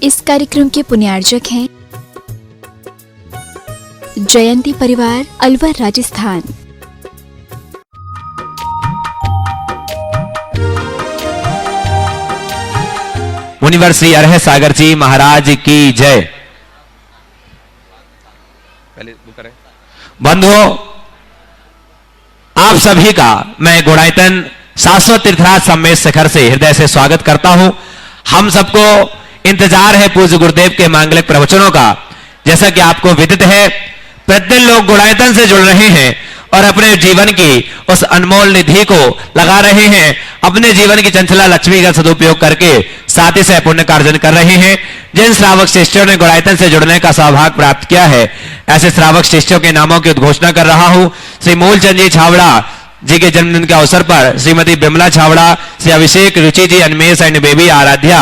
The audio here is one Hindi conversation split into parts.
इस कार्यक्रम के पुण्यार्जक हैं जयंती परिवार, अलवर, राजस्थान। मुनिवर श्री अरह सागर जी महाराज की जय। बंधुओं, आप सभी का मैं गुणायतन शाश्वत तीर्थराज सम्मेद शिखर से हृदय से स्वागत करता हूं। हम सबको इंतजार है पूज्य गुरुदेव के मांगलिक प्रवचनों का। जैसा कि आपको विदित है, प्रतिदिन लोग गुणायतन से जुड़ रहे हैं और अपने जीवन की उस अनमोल निधि को लगा रहे हैं, अपने जीवन की चंचला लक्ष्मी का सदुपयोग करके साथ से पुण्य कार्जन कर रहे हैं। जिन श्रावक शिष्यों ने गुणायतन से जुड़ने का सौभाग्य प्राप्त किया है, ऐसे श्रावक शिष्यों के नामों की उद्घोषणा कर रहा हूं। श्री मूलचंद जी छावड़ा जी के जन्मदिन के अवसर पर श्रीमती बिमला छावड़ा, श्री अभिषेक, रुचि जी, अन्मेष एंड बेबी, आराध्या,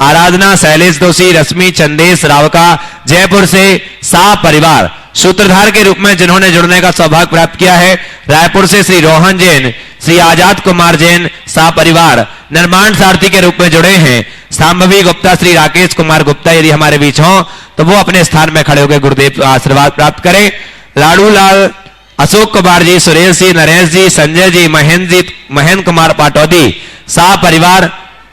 आराधना, शैलेश दोषी, रश्मि, चंदेश, रावका, जयपुर से सा परिवार सूत्रधार के रूप में जिन्होंने जुड़ने का सौभाग्य प्राप्त किया है। रायपुर से श्री रोहन जैन, श्री आजाद कुमार जैन सा परिवार निर्माण सारथी के रूप में जुड़े हैं। सांभवी गुप्ता, श्री राकेश कुमार गुप्ता यदि हमारे बीच हों तो वो अपने स्थान में खड़े होकर गुरुदेव आशीर्वाद प्राप्त करें। लाडू लाल, अशोक कुमार जी, सुरेश जी, नरेश जी, संजय जी, महेंद्र कुमार पाटौदी सा परिवार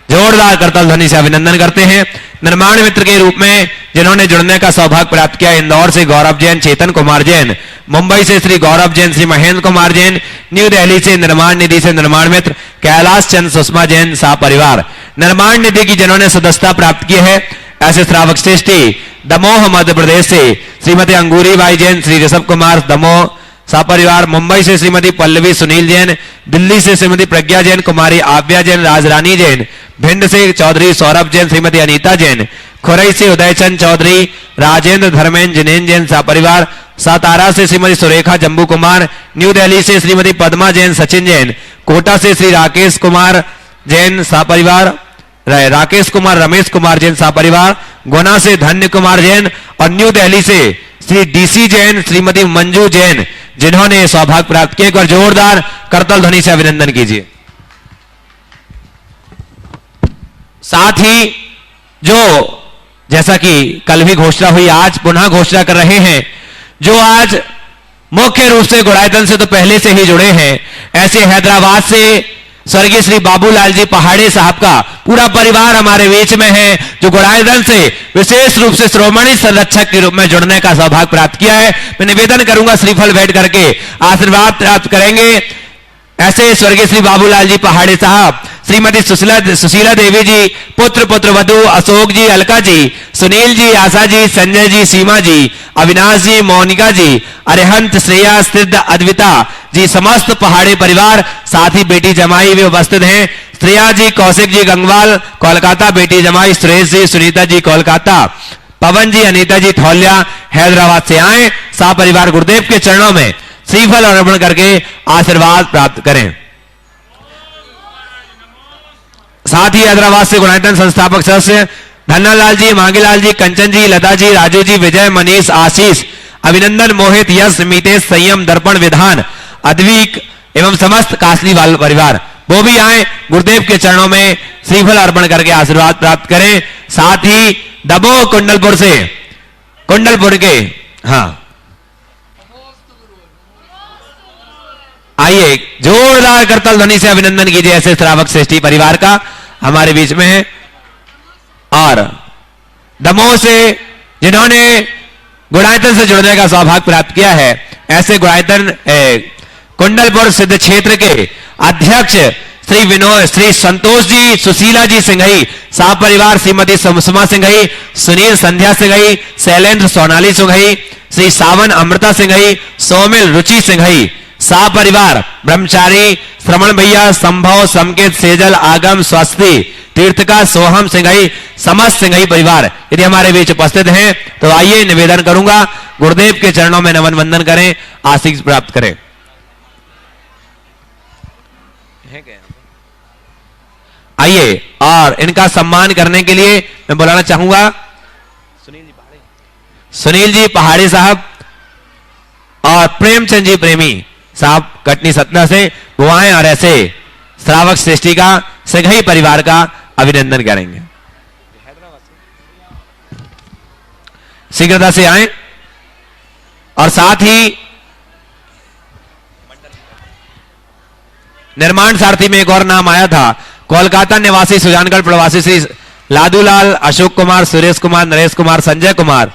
जोरदार करतल ध्वनि से अभिनंदन करते हैं। निर्माण मित्र के रूप में जिन्होंने जुड़ने का सौभाग्य प्राप्त किया, इंदौर से गौरव जैन, चेतन कुमार जैन, मुंबई से श्री गौरव जैन, श्री महेंद्र कुमार जैन, न्यू दिल्ली से निर्माण निधि से निर्माण मित्र कैलाश चंद, सुषमा जैन सा परिवार निर्माण निधि की जिन्होंने सदस्यता प्राप्त की है, ऐसे श्रावक श्रेष्ठी दमोह मध्य प्रदेश से श्रीमती अंगूरी बाई जैन, श्री ऋषभ कुमार दमोह सा परिवार, मुंबई से श्रीमती पल्लवी सुनील जैन, दिल्ली से श्रीमती प्रज्ञा जैन, कुमारी आव्या जैन, राजरानी जैन, भिंड से चौधरी सौरभ जैन, श्रीमती अनीता जैन, खुरई से उदयचंद चौधरी, राजेंद्र धर्मेंद्र जिनेन जैन सा परिवार, सातारा से श्रीमती सुरेखा जम्बू कुमार, न्यू दिल्ली से श्रीमती पद्मा जैन, सचिन जैन, कोटा से श्री राकेश कुमार जैन सा परिवार, राकेश कुमार, रमेश कुमार जैन सा परिवार, गुना से धन्य कुमार जैन और न्यू दिल्ली से श्री डीसी जैन, श्रीमती मंजू जैन जिन्होंने सौभाग्य प्राप्त किया। एक बार जोरदार करतल ध्वनि से अभिनंदन कीजिए। साथ ही जो जैसा कि कल भी घोषणा हुई, आज पुनः घोषणा कर रहे हैं, जो आज मुख्य रूप से गुणायतन से तो पहले से ही जुड़े हैं, ऐसे हैदराबाद से स्वर्गीय श्री बाबूलाल जी पहाड़े साहब का पूरा परिवार हमारे बीच में है, जो गुणायतन से विशेष रूप से श्रोमणी संरक्षक के रूप में जुड़ने का सौभाग्य प्राप्त किया है। मैं निवेदन करूंगा श्रीफल भेंट करके आशीर्वाद प्राप्त करेंगे। ऐसे स्वर्गीय श्री बाबूलाल जी पहाड़े साहब, श्रीमती सुशीला देवी जी, पुत्र वधु अशोक जी, अलका जी, सुनील जी, आशा जी, संजय जी, सीमा जी, अविनाश जी, मोनिका जी, अरिहंत, श्रेया, सिद्ध, अद्विता जी, समस्त पहाड़ी परिवार, साथ ही बेटी जमाई भी उपस्थित हैं। श्रेया जी, कौशिक जी, गंगवाल कोलकाता, बेटी जमाई सुरेश जी, सुनीता जी कोलकाता, पवन जी, अनीता जी थौलिया हैदराबाद से आए। सा परिवार गुरुदेव के चरणों में श्रीफल अर्पण करके आशीर्वाद प्राप्त करें। साथ ही हैदराबाद से गुणायतन संस्थापक सदस्य धन्नालाल जी, मांगीलाल जी, कंचन जी, लता जी, राजू जी, विजय, मनीष, आशीष, अभिनंदन, मोहित, यश, मितेश, संयम, दर्पण, विधान, अद्वीक एवं समस्त कासली वाल परिवार वो भी आए, गुरुदेव के चरणों में श्रीफल अर्पण करके आशीर्वाद प्राप्त करें। साथ ही दमोह कुंडलपुर से, कुंडलपुर के आइए जोरदार करतल ध्वनि से अभिनंदन कीजिए ऐसे श्रावक श्रेष्ठी परिवार का हमारे बीच में है। और दमोह से जिन्होंने गुणायतन से जुड़ने का सौभाग्य प्राप्त किया है, ऐसे गुणायतन कुंडलपुर सिद्ध क्षेत्र के अध्यक्ष श्री विनोद, श्री संतोष जी, सुशीला जी सिंघई सा परिवार, श्रीमती सुषमा सिंघई, सुनील संध्या सिंघई, शैलेंद्र सोनाली सिंघई, श्री सावन अमृता सिंघई, सौमिल रुचि सिंघई सा परिवार, ब्रह्मचारी श्रवण भैया, संभव, संकेत, सेजल, आगम, स्वस्ति, तीर्थका, सोहम सिंघई, समस्त सिंघई परिवार यदि हमारे बीच उपस्थित हैं तो आइए निवेदन करूंगा गुरुदेव के चरणों में नमन वंदन करें, आशीष प्राप्त करें। आइए और इनका सम्मान करने के लिए मैं बुलाना चाहूंगा सुनील जी पहाड़ी साहब और प्रेमचंद जी प्रेमी साहब कटनी सतना से वो आए और ऐसे श्रावक श्रेष्ठी का सिंघई परिवार का अभिनंदन करेंगे। शीघ्रता से आए। और साथ ही निर्माण सारथी में एक और नाम आया था, कोलकाता निवासी सुजानगढ़ प्रवासी श्री लादूलाल, अशोक कुमार, सुरेश कुमार, नरेश कुमार, संजय कुमार,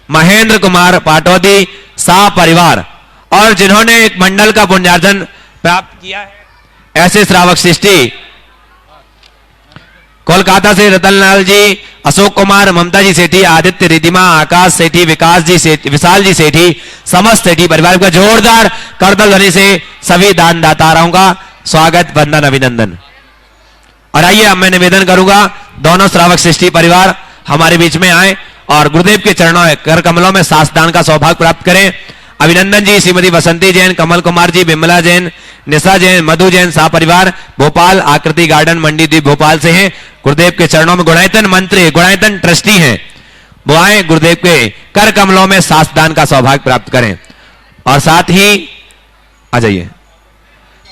महेंद्र कुमार पाटौदी सा परिवार, और जिन्होंने एक मंडल का पुण्यार्जन प्राप्त किया है, ऐसे श्रावक सृष्टि कोलकाता से रतनलाल जी, अशोक कुमार, ममता जी सेठी, आदित्य, रिधिमा, आकाश सेठी, विकास जी सेठी, विशाल जी सेठी, समस्त सेठी परिवार का जोरदार करतल ध्वनि से सभी दान दाताओं का स्वागत, वंदन, अभिनंदन। और आइए अब मैं निवेदन करूंगा दोनों श्रावक सृष्टि परिवार हमारे बीच में आए और गुरुदेव के चरणों कर कमलों में सासदान का सौभाग्य प्राप्त करें। अभिनंदन जी, श्रीमती बसंती जैन, कमल कुमार जी, बिमला जैन, निशा जैन, मधु जैन सा परिवार भोपाल, आकृति गार्डन मंडी द्वीप भोपाल से हैं। गुरुदेव के चरणों में गुणायतन मंत्री, गुणायतन ट्रस्टी हैं, वो आए गुरुदेव के कर कमलों में सासदान का सौभाग्य प्राप्त करें। और साथ ही आ जाइए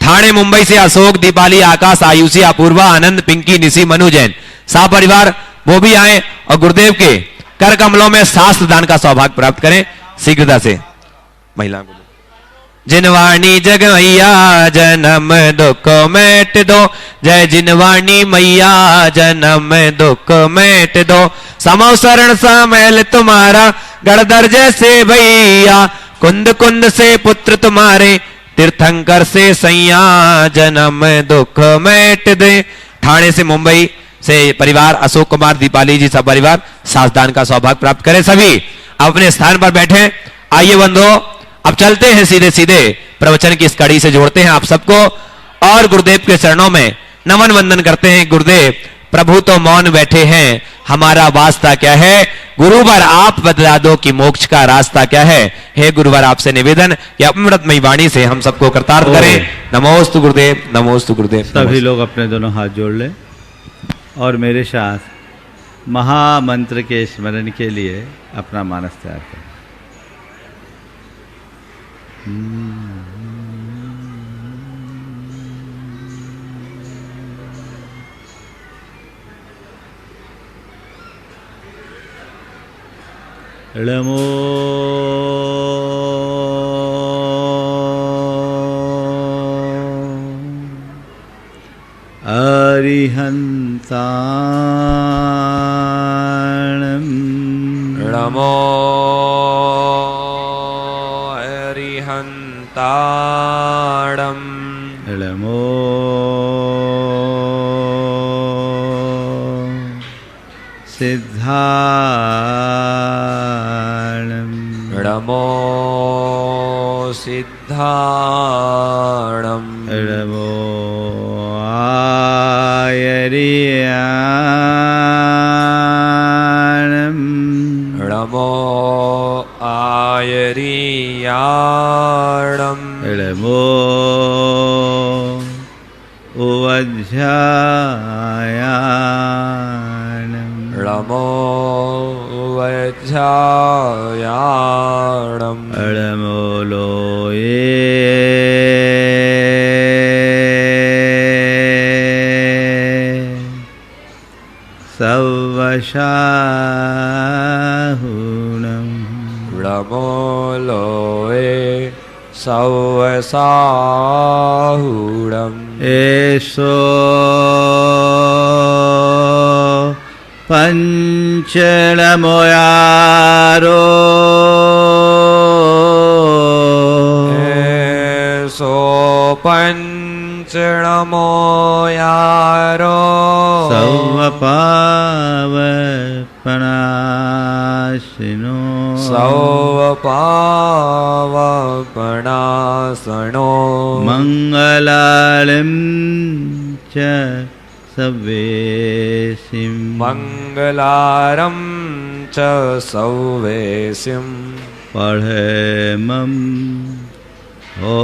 थाने मुंबई से अशोक, दीपाली, आकाश, आयुषी, अपूर्वा, आनंद, पिंकी, निशी, मनु जैन सा परिवार वो भी आए और गुरुदेव के कर कमलों में सासदान का सौभाग्य प्राप्त करें शीघ्रता से। महिला को जिनवाणी जग मैया जन्म दुख मेट दो, जय जिनवाणी मैया जन्म दुख मेट दो, समो शरण समैल तुम्हारा गढ़धर जैसे भैया, कुंद कुंद से पुत्र तुम्हारे तीर्थंकर से सैया, जन्म दुख मेट दे। ठाणे से मुंबई से परिवार अशोक कुमार, दीपाली जी सब परिवार सासदान का सौभाग्य प्राप्त करें। सभी अपने स्थान पर बैठे। आइए बंधुओं, अब चलते हैं सीधे सीधे प्रवचन की इस कड़ी से जोड़ते हैं आप सबको और गुरुदेव के चरणों में नमन वंदन करते हैं। गुरुदेव प्रभु तो मौन बैठे हैं, हमारा वास्ता क्या है, गुरुवर आप बतला दो कि मोक्ष का रास्ता क्या है। हे गुरुवर, आपसे निवेदन कि अमृतमयी वाणी से हम सबको कृतार्थ करें। नमोस्तु गुरुदेव, नमोस्तु गुरुदेव। सभी लोग अपने दोनों हाथ जोड़ लें और मेरे साथ महामंत्र के स्मरण के लिए अपना मानस तैयार करें। नमो अरिहन्ताणं, नमो अरिहन्ताणं, नमो सिद्धाणं, नमो सिद्धाणं, नमो आयर्याणं, नमो आयर्याणं, नमो उवज्झायाणं, नमो वज्झायाणं, नमो लोये सवशाहुणं, नमो लोये सवसाहुणं, एषो पंचनमोयारो, एषो पंचनमोयारो, सौवपावपणाशिनो, सौवपावपणासनो, मङ्गलालिं च सवेसिं, मङ्गलारं च सौवेसिं, पढ़ेमं हो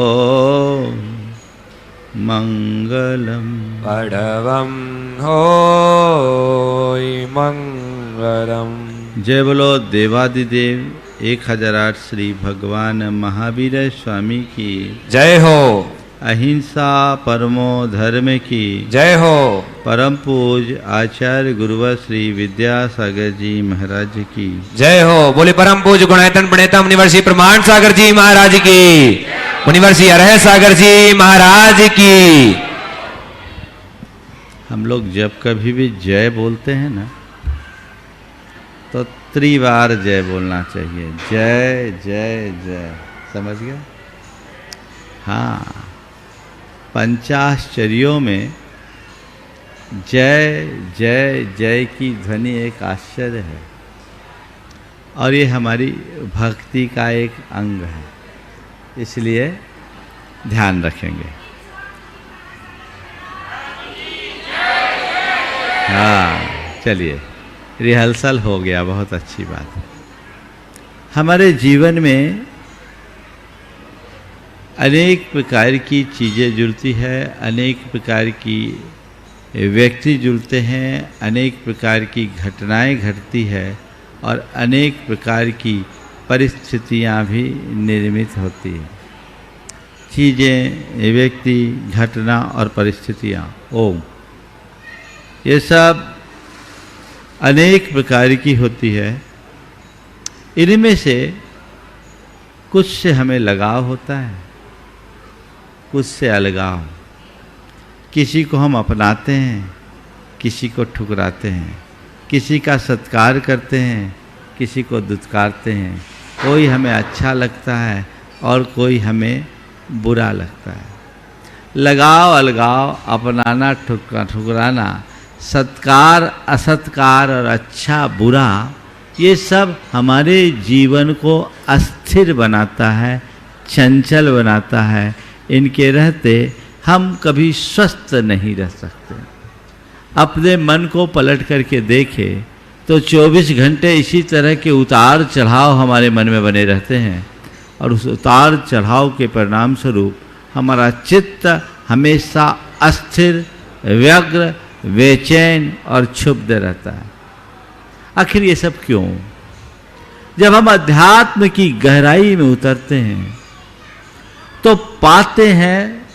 मङ्गलम्, पढ़वं होय मंगलम। जय बोलो देवादिदेव 1008 श्री भगवान महावीर स्वामी की जय हो। अहिंसा परमो धर्म की जय हो। परम पूज आचार्य गुरुवर श्री विद्यासागर जी महाराज की जय हो। बोले परम पूज गुणायतन प्रणेता मुनिवर श्री प्रमाण सागर जी महाराज की, मुनिवर श्री अरह सागर जी महाराज की। हम लोग जब कभी भी जय बोलते हैं ना, तो त्रिवार जय बोलना चाहिए। जय जय जय, समझ गया? हाँ, पंचाश्चर्यों में जय जय जय की ध्वनि एक आश्चर्य है, और ये हमारी भक्ति का एक अंग है, इसलिए ध्यान रखेंगे। हाँ, चलिए, रिहर्सल हो गया, बहुत अच्छी बात है। हमारे जीवन में अनेक प्रकार की चीज़ें जुड़ती है, अनेक प्रकार की व्यक्ति जुड़ते हैं, अनेक प्रकार की घटनाएं घटती है, और अनेक प्रकार की परिस्थितियां भी निर्मित होती हैं। चीज़ें, व्यक्ति, घटना और परिस्थितियां, ओम, ये सब अनेक प्रकार की होती है। इनमें से कुछ से हमें लगाव होता है, कुछ से अलगाव। किसी को हम अपनाते हैं, किसी को ठुकराते हैं, किसी का सत्कार करते हैं, किसी को दुत्कारते हैं। कोई हमें अच्छा लगता है और कोई हमें बुरा लगता है। लगाव अलगाव, अपनाना ठुकराना, सत्कार असत्कार और अच्छा बुरा, ये सब हमारे जीवन को अस्थिर बनाता है, चंचल बनाता है। इनके रहते हम कभी स्वस्थ नहीं रह सकते। अपने मन को पलट करके देखें तो 24 घंटे इसी तरह के उतार चढ़ाव हमारे मन में बने रहते हैं, और उस उतार चढ़ाव के परिणाम स्वरूप हमारा चित्त हमेशा अस्थिर, व्यग्र, बेचैन और क्षुब्ध रहता है। आखिर ये सब क्यों? जब हम अध्यात्म की गहराई में उतरते हैं तो पाते हैं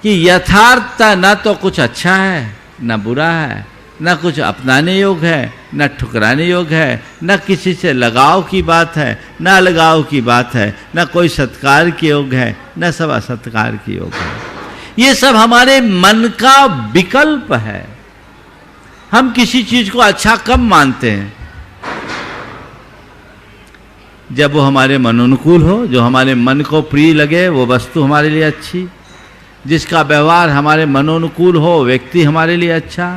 कि यथार्थता न तो कुछ अच्छा है न बुरा है, न कुछ अपनाने योग्य है न ठुकराने योग्य है, न किसी से लगाव की बात है न अलगाव की बात है, न कोई सत्कार के योग्य है न सब असत्कार के योग्य है। ये सब हमारे मन का विकल्प है। हम किसी चीज को अच्छा कम मानते हैं जब वो हमारे मनोनुकूल हो, जो हमारे मन को प्रिय लगे वो वस्तु हमारे लिए अच्छी, जिसका व्यवहार हमारे मनोनुकूल हो, व्यक्ति हमारे लिए अच्छा,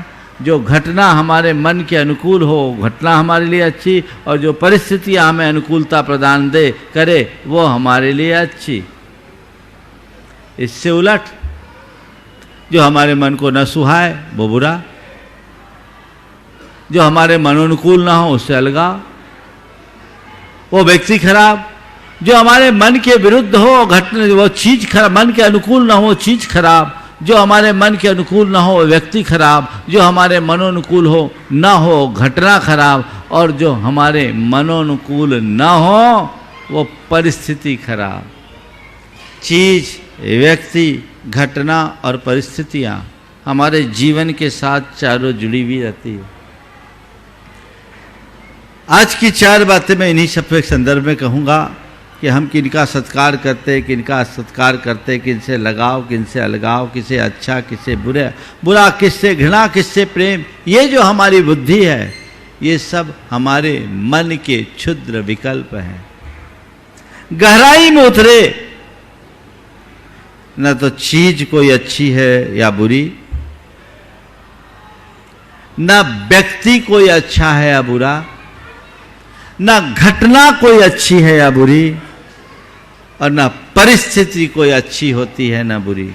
जो घटना हमारे मन के अनुकूल हो, घटना हमारे लिए अच्छी, और जो परिस्थितियां हमें अनुकूलता प्रदान दे करे वो हमारे लिए अच्छी। इससे उलट जो हमारे मन को न सुहाए वो बुरा, जो हमारे मनोनुकूल ना हो उससे अलगाव, वो व्यक्ति खराब, जो हमारे मन के विरुद्ध हो घटना, वो चीज खराब, मन के अनुकूल ना हो चीज खराब, जो हमारे मन के अनुकूल ना हो व्यक्ति खराब, जो हमारे मनोनुकूल हो ना हो घटना खराब, और जो हमारे मनोनुकूल ना हो वो परिस्थिति खराब। चीज, व्यक्ति, घटना और परिस्थितियां हमारे जीवन के साथ चारों जुड़ी हुई रहती है। आज की 4 बातें मैं इन्हीं सब के संदर्भ में कहूँगा कि हम किनका सत्कार करते, किनका असत्कार करते, किनसे लगाव, किनसे अलगाव, किसे अच्छा, किसे बुरा, किससे घृणा, किससे प्रेम। ये जो हमारी बुद्धि है ये सब हमारे मन के क्षुद्र विकल्प हैं। गहराई में उतरे न तो चीज कोई अच्छी है या बुरी, न व्यक्ति कोई अच्छा है या बुरा, न घटना कोई अच्छी है या बुरी, और न परिस्थिति कोई अच्छी होती है न बुरी।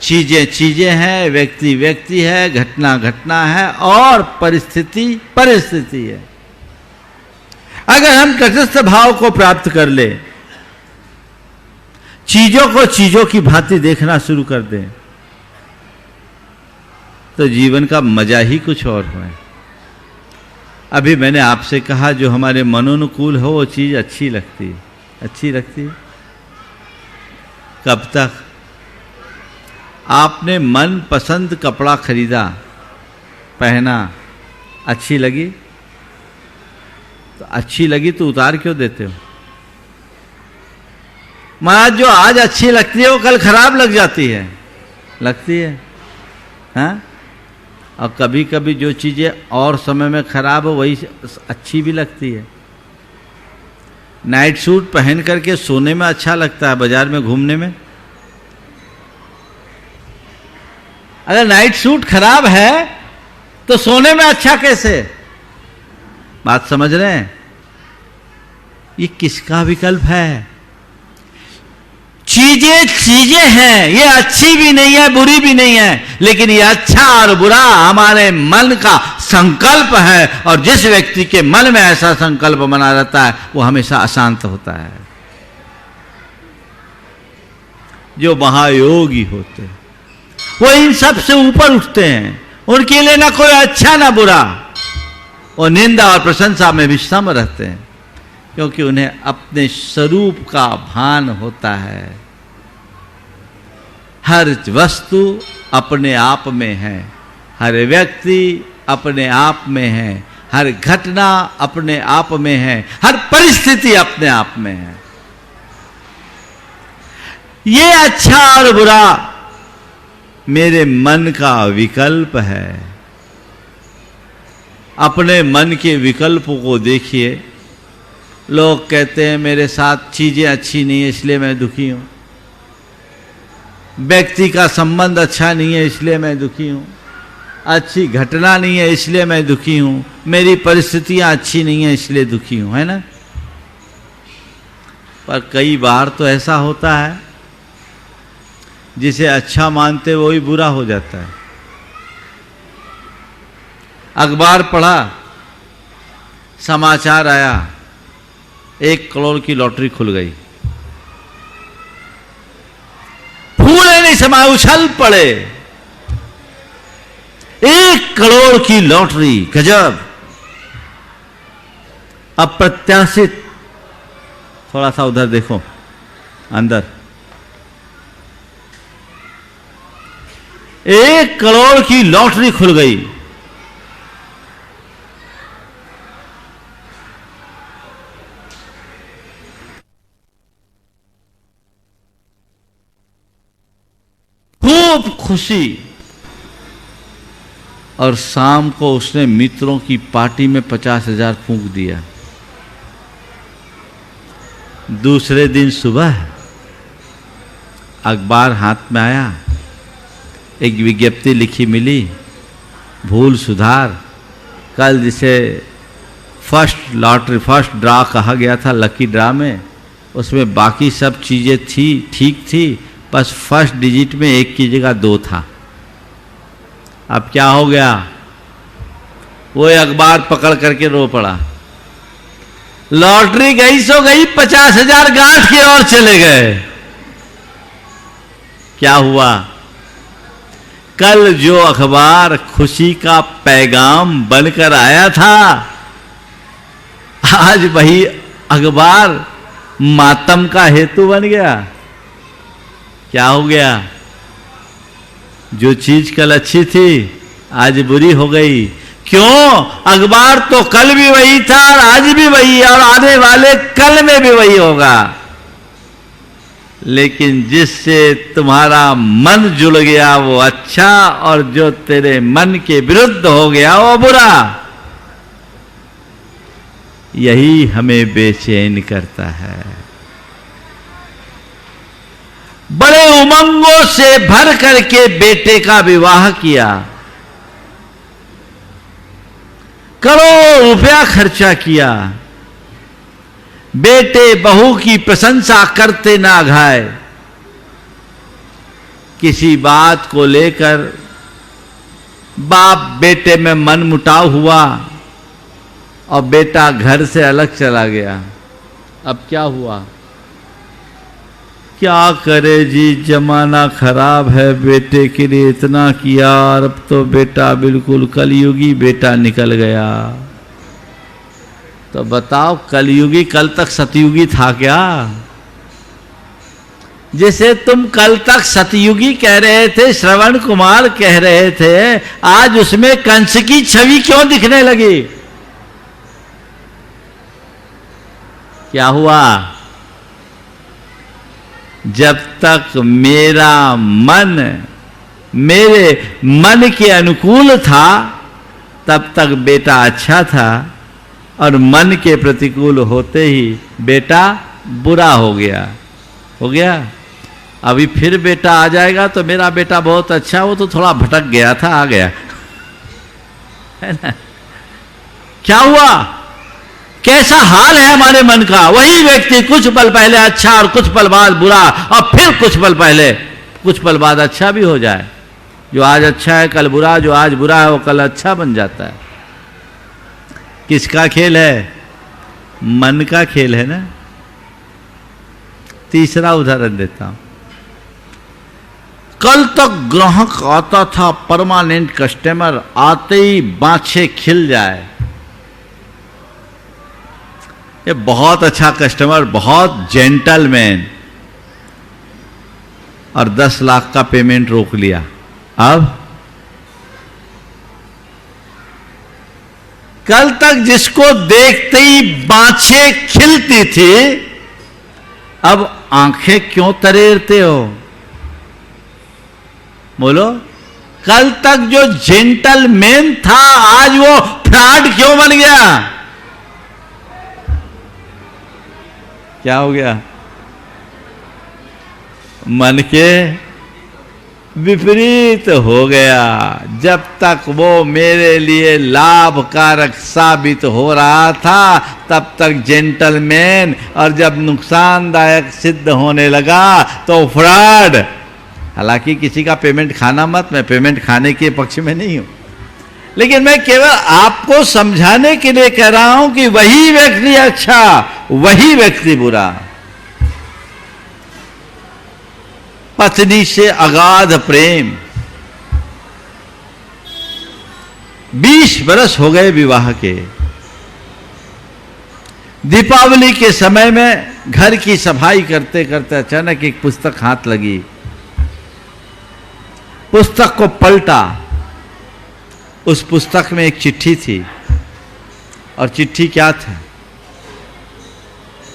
चीजें चीजें हैं, व्यक्ति व्यक्ति है, घटना घटना है, और परिस्थिति परिस्थिति है। अगर हम तटस्थ भाव को प्राप्त कर ले, चीजों को चीजों की भांति देखना शुरू कर दें, तो जीवन का मजा ही कुछ और है। अभी मैंने आपसे कहा जो हमारे मनोनुकूल हो वो चीज अच्छी लगती है, अच्छी लगती है। कब तक? आपने मन पसंद कपड़ा खरीदा, पहना, अच्छी लगी तो अच्छी लगी तो उतार क्यों देते हो? महाराज जो आज अच्छी लगती है वो कल खराब लग जाती है, लगती है, हाँ? और कभी कभी जो चीजें और समय में खराब हो वही अच्छी भी लगती है। नाइट सूट पहन करके सोने में अच्छा लगता है, बाजार में घूमने में। अगर नाइट सूट खराब है तो सोने में अच्छा कैसे? बात समझ रहे हैं? ये किसका विकल्प है? चीजें हैं, ये अच्छी भी नहीं है बुरी भी नहीं है, लेकिन ये अच्छा और बुरा हमारे मन का संकल्प है, और जिस व्यक्ति के मन में ऐसा संकल्प बना रहता है वो हमेशा अशांत होता है। जो महायोगी होते हैं वो इन सब से ऊपर उठते हैं, उनके लिए ना कोई अच्छा ना बुरा, और निंदा और प्रशंसा में भी सम रहते हैं, क्योंकि उन्हें अपने स्वरूप का भान होता है। हर वस्तु अपने आप में है, हर व्यक्ति अपने आप में है, हर घटना अपने आप में है, हर परिस्थिति अपने आप में है। ये अच्छा और बुरा मेरे मन का विकल्प है। अपने मन के विकल्पों को देखिए। लोग कहते हैं मेरे साथ चीजें अच्छी नहीं है इसलिए मैं दुखी हूं, व्यक्ति का संबंध अच्छा नहीं है इसलिए मैं दुखी हूं, अच्छी घटना नहीं है इसलिए मैं दुखी हूं, मेरी परिस्थितियां अच्छी नहीं है इसलिए दुखी हूं, है ना? पर कई बार तो ऐसा होता है जिसे अच्छा मानते वही बुरा हो जाता है। अखबार पढ़ा, समाचार आया 1 करोड़ की लॉटरी खुल गई, फूले नहीं समाये उछल पड़े। 1 करोड़ की लॉटरी, गजब। अप्रत्याशित, थोड़ा सा उधर देखो अंदर, 1 करोड़ की लॉटरी खुल गई। खूब खुशी, और शाम को उसने मित्रों की पार्टी में 50,000 फूंक दिया। दूसरे दिन सुबह अखबार हाथ में आया, एक विज्ञप्ति लिखी मिली, भूल सुधार। कल जिसे फर्स्ट लॉटरी, फर्स्ट ड्रा कहा गया था लकी ड्रा में, उसमें बाकी सब चीजें थी, ठीक थी, बस फर्स्ट डिजिट में 1 की जगह 2 था। अब क्या हो गया? वो अखबार पकड़ करके रो पड़ा। लॉटरी गई सो गई, 50,000 गांठ की ओर चले गए। क्या हुआ? कल जो अखबार खुशी का पैगाम बनकर आया था, आज वही अखबार मातम का हेतु बन गया। क्या हो गया? जो चीज कल अच्छी थी आज बुरी हो गई। क्यों? अखबार तो कल भी वही था और आज भी वही है और आने वाले कल में भी वही होगा, लेकिन जिससे तुम्हारा मन जुड़ गया वो अच्छा, और जो तेरे मन के विरुद्ध हो गया वो बुरा। यही हमें बेचैन करता है। बड़े उमंगों से भर करके बेटे का विवाह किया, करोड़ों रुपया खर्चा किया, बेटे बहू की प्रशंसा करते ना घाए। किसी बात को लेकर बाप बेटे में मन मुटाव हुआ और बेटा घर से अलग चला गया। अब क्या हुआ? क्या करे जी, जमाना खराब है, बेटे के लिए इतना किया और अब तो बेटा बिल्कुल कलयुगी बेटा निकल गया। तो बताओ, कलयुगी कल तक सतयुगी था क्या? जिसे तुम कल तक सतयुगी कह रहे थे, श्रवण कुमार कह रहे थे, आज उसमें कंस की छवि क्यों दिखने लगी? क्या हुआ? जब तक मेरा मन मेरे मन के अनुकूल था तब तक बेटा अच्छा था, और मन के प्रतिकूल होते ही बेटा बुरा हो गया। अभी फिर बेटा आ जाएगा तो मेरा बेटा बहुत अच्छा, वो तो थोड़ा भटक गया था, आ गया, है ना? क्या हुआ? कैसा हाल है हमारे मन का? वही व्यक्ति कुछ पल पहले अच्छा और कुछ पल बाद बुरा, और फिर कुछ पल बाद अच्छा भी हो जाए। जो आज अच्छा है कल बुरा, जो आज बुरा है वो कल अच्छा बन जाता है। किसका खेल है? मन का खेल है ना। तीसरा उदाहरण देता हूं। कल तक ग्राहक आता था, परमानेंट कस्टमर, आते ही बाछे खिल जाए, ये बहुत अच्छा कस्टमर, बहुत जेंटलमैन, और 10 लाख का पेमेंट रोक लिया। अब कल तक जिसको देखते ही बाछे खिलती थी, अब आंखें क्यों तरेरते हो? बोलो। कल तक जो जेंटलमैन था आज वो फ्रॉड क्यों बन गया? क्या हो गया? मन के विपरीत हो गया। जब तक वो मेरे लिए लाभकारक साबित हो रहा था तब तक जेंटलमैन, और जब नुकसानदायक सिद्ध होने लगा तो फ्रॉड। हालांकि किसी का पेमेंट खाना मत, मैं पेमेंट खाने के पक्ष में नहीं हूं, लेकिन मैं केवल आपको समझाने के लिए कह रहा हूं कि वही व्यक्ति अच्छा, वही व्यक्ति बुरा। पत्नी से अगाध प्रेम, 20 बरस हो गए विवाह के। दीपावली के समय में घर की सफाई करते करते अचानक एक पुस्तक हाथ लगी। पुस्तक को पलटा, उस पुस्तक में एक चिट्ठी थी, और चिट्ठी क्या था?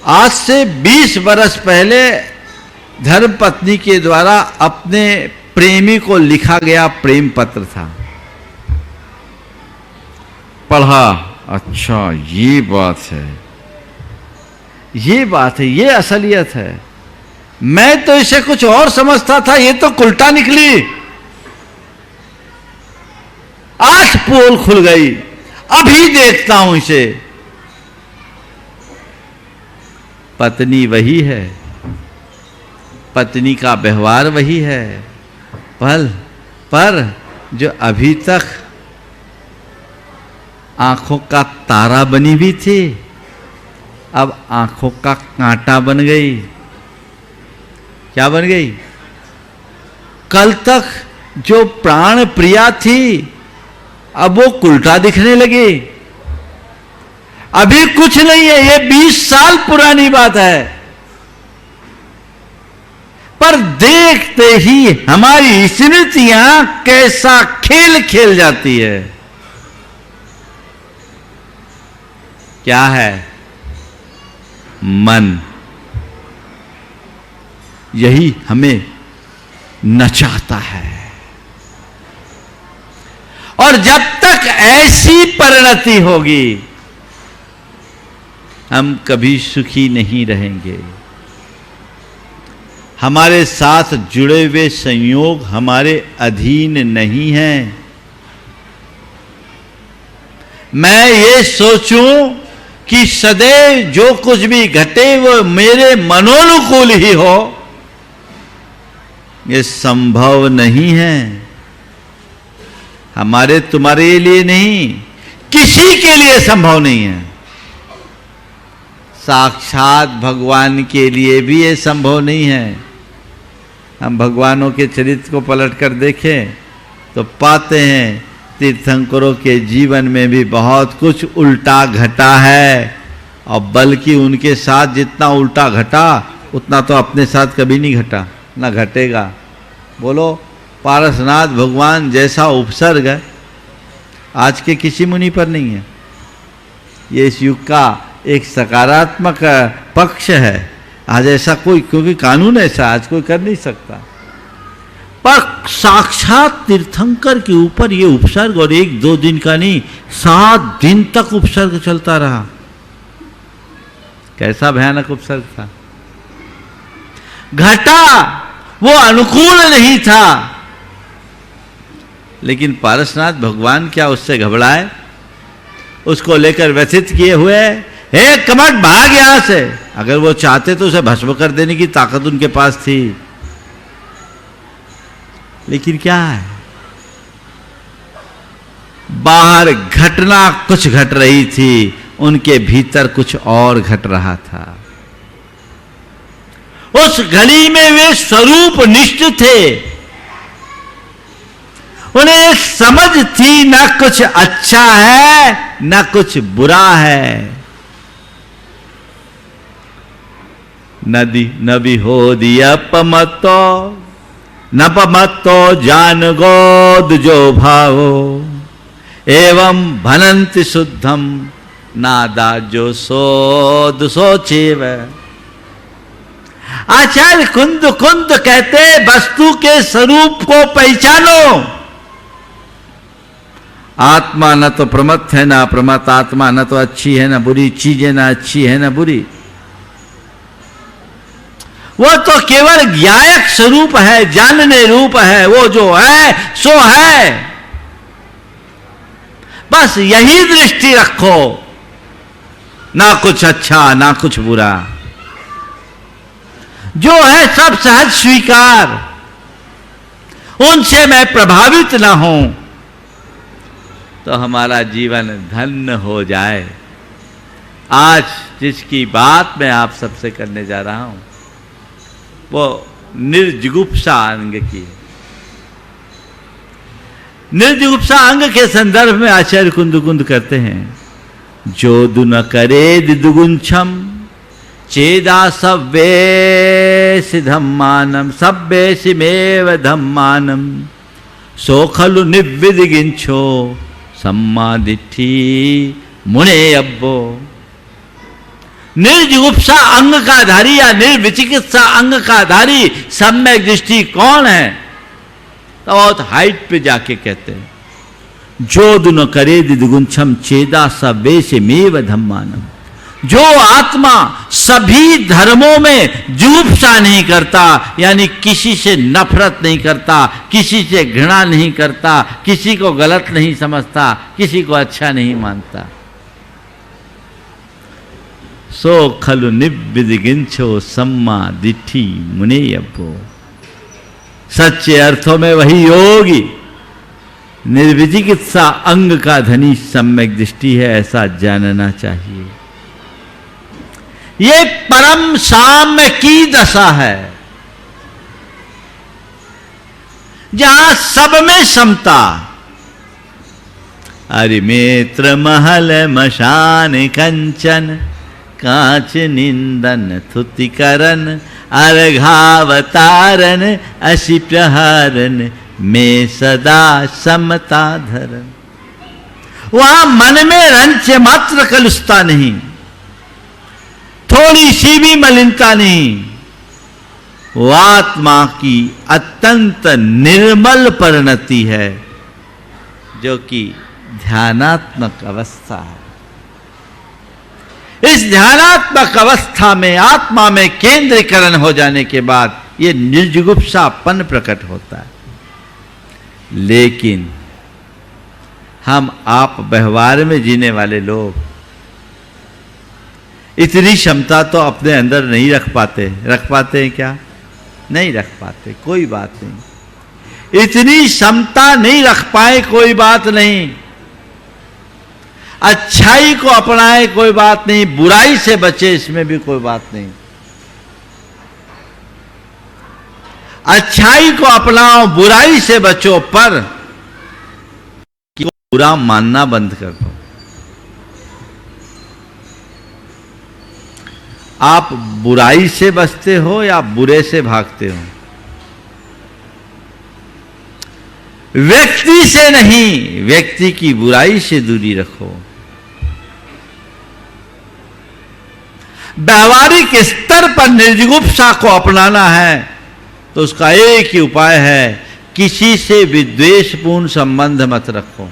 आज से 20 बरस पहले धर्मपत्नी के द्वारा अपने प्रेमी को लिखा गया प्रेम पत्र था। पढ़ा, अच्छा ये बात है, ये असलियत है। मैं तो इसे कुछ और समझता था, ये तो उल्टा निकली। 8 पोल खुल गई। अभी देखता हूं इसे। पत्नी वही है, पत्नी का व्यवहार वही है, पर जो अभी तक आंखों का तारा बनी हुई थी, अब आंखों का कांटा बन गई। क्या बन गई? कल तक जो प्राण प्रिया थी, अब वो उल्टा दिखने लगी। अभी कुछ नहीं है, ये 20 साल पुरानी बात है, पर देखते ही हमारी स्मृतियां कैसा खेल खेल जाती है। क्या है? मन। यही हमें नचाता है, और जब तक ऐसी परिणति होगी हम कभी सुखी नहीं रहेंगे। हमारे साथ जुड़े हुए संयोग हमारे अधीन नहीं हैं। मैं ये सोचूं कि सदैव जो कुछ भी घटे वो मेरे मनोनुकूल ही हो, ये संभव नहीं है। हमारे तुम्हारे लिए नहीं, किसी के लिए संभव नहीं है। साक्षात भगवान के लिए भी ये संभव नहीं है। हम भगवानों के चरित्र को पलट कर देखें तो पाते हैं तीर्थंकरों के जीवन में भी बहुत कुछ उल्टा घटा है, और बल्कि उनके साथ जितना उल्टा घटा उतना तो अपने साथ कभी नहीं घटा, ना घटेगा। बोलो, पारसनाथ भगवान जैसा उपसर्ग आज के किसी मुनि पर नहीं है। ये इस युग का एक सकारात्मक पक्ष है। आज ऐसा कोई, क्योंकि कानून ऐसा आज कोई कर नहीं सकता, पर साक्षात तीर्थंकर के ऊपर ये उपसर्ग, और 1-2 दिन का नहीं, 7 दिन तक उपसर्ग चलता रहा। कैसा भयानक उपसर्ग था। घटा वो अनुकूल नहीं था, लेकिन पारसनाथ भगवान क्या उससे घबराए, उसको लेकर व्यथित किए हुए, हे कमट भाग यहां से। अगर वो चाहते तो उसे भस्म कर देने की ताकत उनके पास थी, लेकिन क्या है, बाहर घटना कुछ घट रही थी, उनके भीतर कुछ और घट रहा था। उस घड़ी में वे स्वरूप निष्ठ थे, उन्हें समझ थी ना कुछ अच्छा है ना कुछ बुरा है। नदी नबी हो दिया पमतो, न पमतो जान गोद जो भावो, एवं भनंति शुद्धम नादा जो सोद सोचेव। आचार्य कुंद कुंद कहते, वस्तु के स्वरूप को पहचानो। आत्मा न तो प्रमत्त है ना प्रमत्त, आत्मा न तो अच्छी है ना बुरी, चीजें ना अच्छी है ना बुरी, वो तो केवल ज्ञायक स्वरूप है, जानने रूप है। वो जो है सो है, बस यही दृष्टि रखो, ना कुछ अच्छा ना कुछ बुरा, जो है सब सहज स्वीकार, उनसे मैं प्रभावित ना हूं, तो हमारा जीवन धन्य हो जाए। आज जिसकी बात मैं आप सबसे करने जा रहा हूं, वो निर्जिगुप्सा अंग की। निर्जिगुप्सा अंग के संदर्भ में आचार्य कुंद करते हैं, जो दुन करे दिदुगुंछम चेदा सव्वेसि धम्मानम, सव्वेसिमेव धम्मानम, सो खलु निव्विदिगिंछो सम्मादिठी मुने अब्बो। निर्जुगुप्सा अंग का धारी या निर्विचिकित्सा अंग का धारी सम्यक दृष्टि कौन है, तो बहुत हाइट पे जाके कहते हैं, जो दुन करे दिदुगुंछम चेदा सवेशमेव धम्मानम, जो आत्मा सभी धर्मों में जुगुप्सा नहीं करता, यानी किसी से नफरत नहीं करता, किसी से घृणा नहीं करता, किसी को गलत नहीं समझता, किसी को अच्छा नहीं मानता, सो खलु निव्विदिगिंछो सम्मा दिठी मुने अब्बो। सच्चे अर्थों में वही योगी निर्विचिकित्सा अंग का धनी सम्यक दृष्टि है, ऐसा जानना चाहिए। ये परम साम्य की दशा है, जहां सब में समता। अरिमेत्र महल मशान कंचन, कांच निंदन थुतिकरन, अर्घावतारन असी प्रहरन, में सदा समता धरन। वहां मन में रंच मात्र कलुषता नहीं, थोड़ी सी भी मलिनता नहीं, वो आत्मा की अत्यंत निर्मल परिणति है, जो कि ध्यानात्मक अवस्था है। इस ध्यानात्मक अवस्था में आत्मा में केंद्रीकरण हो जाने के बाद ये निर्जुगुप्सापन प्रकट होता है। लेकिन हम आप व्यवहार में जीने वाले लोग इतनी क्षमता तो अपने अंदर नहीं रख पाते हैं क्या? नहीं रख पाते, कोई बात नहीं। इतनी क्षमता नहीं रख पाए, कोई बात नहीं। अच्छाई को अपनाए, कोई बात नहीं। बुराई से बचे, इसमें भी कोई बात नहीं। अच्छाई को अपनाओ, बुराई से बचो, पर कि बुरा मानना बंद कर दो। आप बुराई से बचते हो या बुरे से भागते हो? व्यक्ति से नहीं, व्यक्ति की बुराई से दूरी रखो। व्यावहारिक स्तर पर निर्जुगुप्सा को अपनाना है तो उसका एक ही उपाय है, किसी से विद्वेषपूर्ण संबंध मत रखो।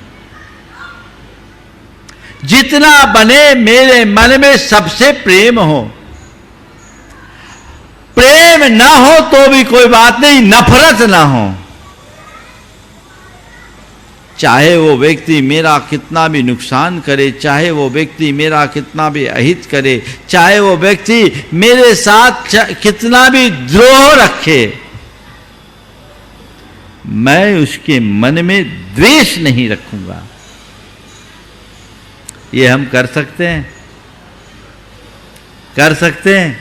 जितना बने मेरे मन में सबसे प्रेम हो। प्रेम ना हो तो भी कोई बात नहीं, नफरत ना हो। चाहे वो व्यक्ति मेरा कितना भी नुकसान करे, चाहे वो व्यक्ति मेरा कितना भी अहित करे, चाहे वो व्यक्ति मेरे साथ कितना भी द्रोह रखे, मैं उसके मन में द्वेष नहीं रखूंगा। ये हम कर सकते हैं? कर सकते हैं?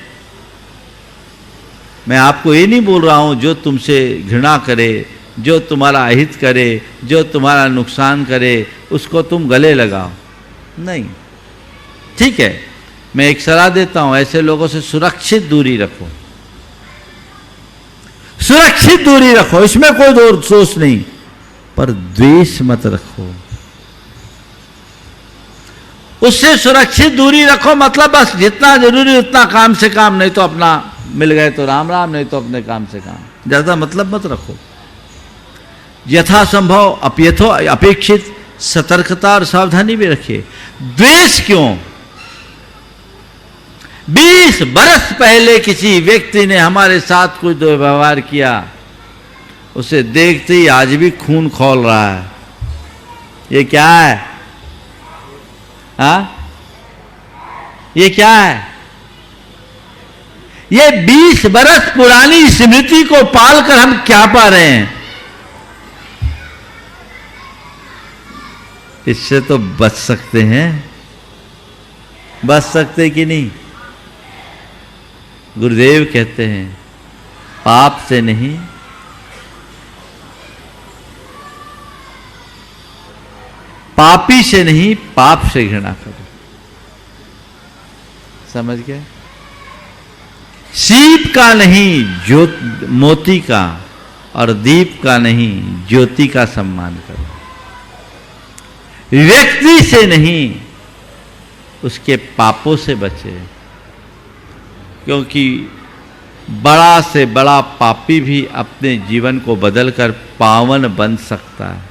मैं आपको ये नहीं बोल रहा हूं जो तुमसे घृणा करे, जो तुम्हारा अहित करे, जो तुम्हारा नुकसान करे, उसको तुम गले लगाओ, नहीं। ठीक है, मैं एक सलाह देता हूं, ऐसे लोगों से सुरक्षित दूरी रखो। सुरक्षित दूरी रखो, इसमें कोई दो सोच नहीं, पर द्वेष मत रखो। उससे सुरक्षित दूरी रखो मतलब बस जितना जरूरी उतना काम से काम, नहीं तो अपना मिल गए तो राम राम, नहीं तो अपने काम से काम, ज्यादा मतलब मत रखो। यथासंभव अपेक्षित सतर्कता और सावधानी भी रखिए। द्वेष क्यों? 20 बरस पहले किसी व्यक्ति ने हमारे साथ कुछ दुर्व्यवहार किया, उसे देखते ही आज भी खून खौल रहा है। ये क्या है? हाँ, ये क्या है? ये 20 बरस पुरानी स्मृति को पालकर हम क्या पा रहे हैं? इससे तो बच सकते हैं, बच सकते कि नहीं? गुरुदेव कहते हैं पाप से नहीं, पापी से नहीं, पाप से घृणा करो। समझ गए? सीप का नहीं मोती का, और दीप का नहीं ज्योति का सम्मान करो। व्यक्ति से नहीं, उसके पापों से बचे, क्योंकि बड़ा से बड़ा पापी भी अपने जीवन को बदलकर पावन बन सकता है।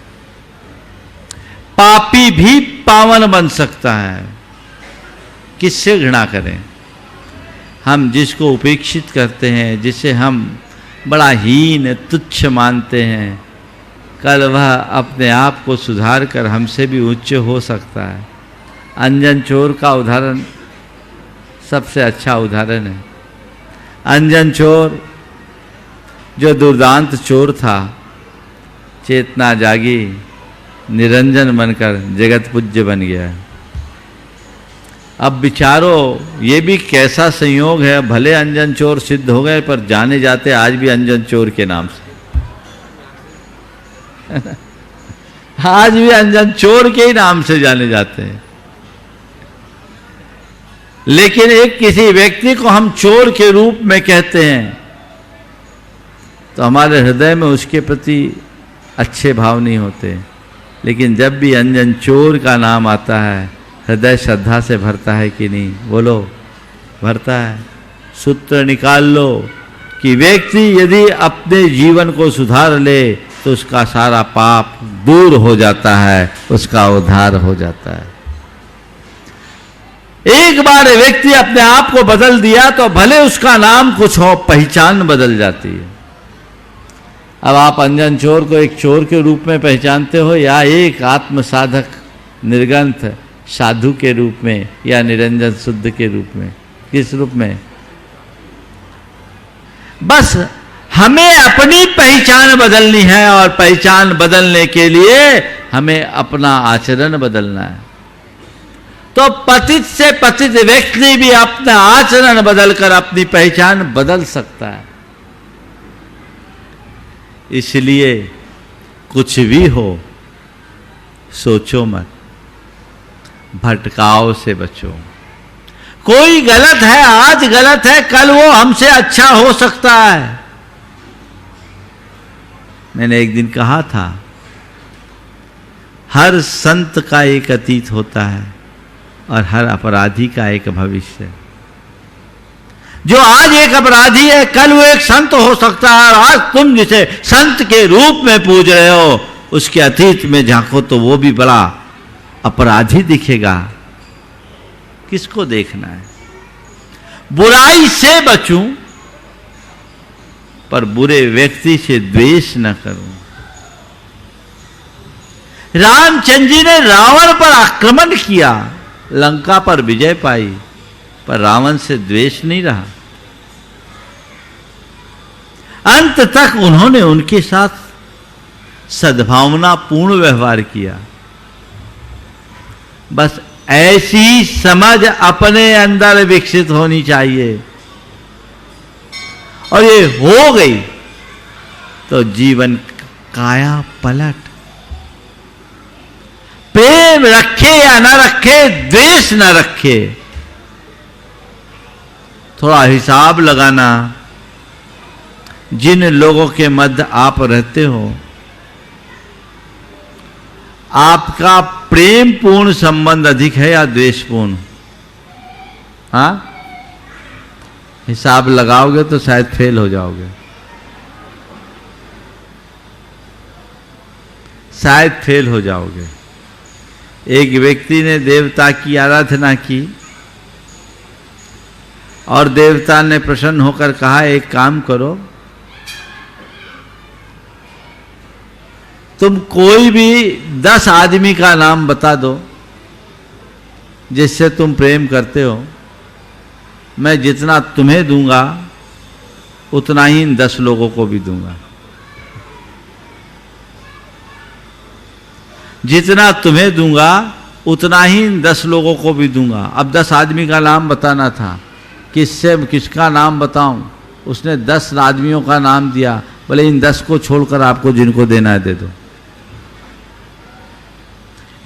पापी भी पावन बन सकता है। किससे घृणा करें? हम जिसको उपेक्षित करते हैं, जिसे हम बड़ा हीन तुच्छ मानते हैं, कल वह अपने आप को सुधार कर हमसे भी उच्च हो सकता है। अंजन चोर का उदाहरण सबसे अच्छा उदाहरण है। अंजन चोर जो दुर्दांत चोर था, चेतना जागी, निरंजन बनकर जगत पूज्य बन गया। अब विचारो, ये भी कैसा संयोग है, भले अंजन चोर सिद्ध हो गए पर जाने जाते आज भी अंजन चोर के नाम से। आज भी अंजन चोर के ही नाम से जाने जाते हैं। लेकिन एक किसी व्यक्ति को हम चोर के रूप में कहते हैं तो हमारे हृदय में उसके प्रति अच्छे भाव नहीं होते। लेकिन जब भी अंजन चोर का नाम आता है, हृदय श्रद्धा से भरता है कि नहीं? बोलो, भरता है। सूत्र निकाल लो कि व्यक्ति यदि अपने जीवन को सुधार ले तो उसका सारा पाप दूर हो जाता है, उसका उद्धार हो जाता है। एक बार व्यक्ति अपने आप को बदल दिया तो भले उसका नाम कुछ हो, पहचान बदल जाती है। अब आप अंजन चोर को एक चोर के रूप में पहचानते हो या एक आत्म साधक निर्गंथ साधु के रूप में या निरंजन शुद्ध के रूप में? किस रूप में? बस हमें अपनी पहचान बदलनी है और पहचान बदलने के लिए हमें अपना आचरण बदलना है। तो पतित से पतित व्यक्ति भी अपना आचरण बदलकर अपनी पहचान बदल सकता है। इसलिए कुछ भी हो सोचो मत, भटकाव से बचो। कोई गलत है, आज गलत है, कल वो हमसे अच्छा हो सकता है। मैंने एक दिन कहा था, हर संत का एक अतीत होता है और हर अपराधी का एक भविष्य। जो आज एक अपराधी है, कल वो एक संत हो सकता है। और आज तुम जिसे संत के रूप में पूज रहे हो, उसके अतीत में झांको तो वो भी बड़ा अपराधी दिखेगा। किसको देखना है? बुराई से बचूं पर बुरे व्यक्ति से द्वेष न करूं। रामचंद्र जी ने रावण पर आक्रमण किया, लंका पर विजय पाई, पर रावण से द्वेष नहीं रहा। अंत तक उन्होंने उनके साथ सद्भावना पूर्ण व्यवहार किया। बस ऐसी समझ अपने अंदर विकसित होनी चाहिए, और ये हो गई तो जीवन काया पलट। प्रेम रखे या न रखे, द्वेष न रखे, थोड़ा हिसाब लगाना। जिन लोगों के मध्य आप रहते हो, आपका प्रेम पूर्ण संबंध अधिक है या द्वेषपूर्ण? हाँ, हिसाब लगाओगे तो शायद फेल हो जाओगे, शायद फेल हो जाओगे। एक व्यक्ति ने देवता की आराधना की और देवता ने प्रसन्न होकर कहा, एक काम करो, तुम कोई भी 10 आदमी का नाम बता दो जिससे तुम प्रेम करते हो, मैं जितना तुम्हें दूंगा उतना ही इन 10 लोगों को भी दूंगा। जितना तुम्हें दूंगा उतना ही इन 10 लोगों को भी दूंगा। अब 10 आदमी का नाम बताना था, किसका नाम बताऊं? उसने 10 आदमियों का नाम दिया। बोले इन 10 को छोड़कर आपको जिनको देना है दे दो।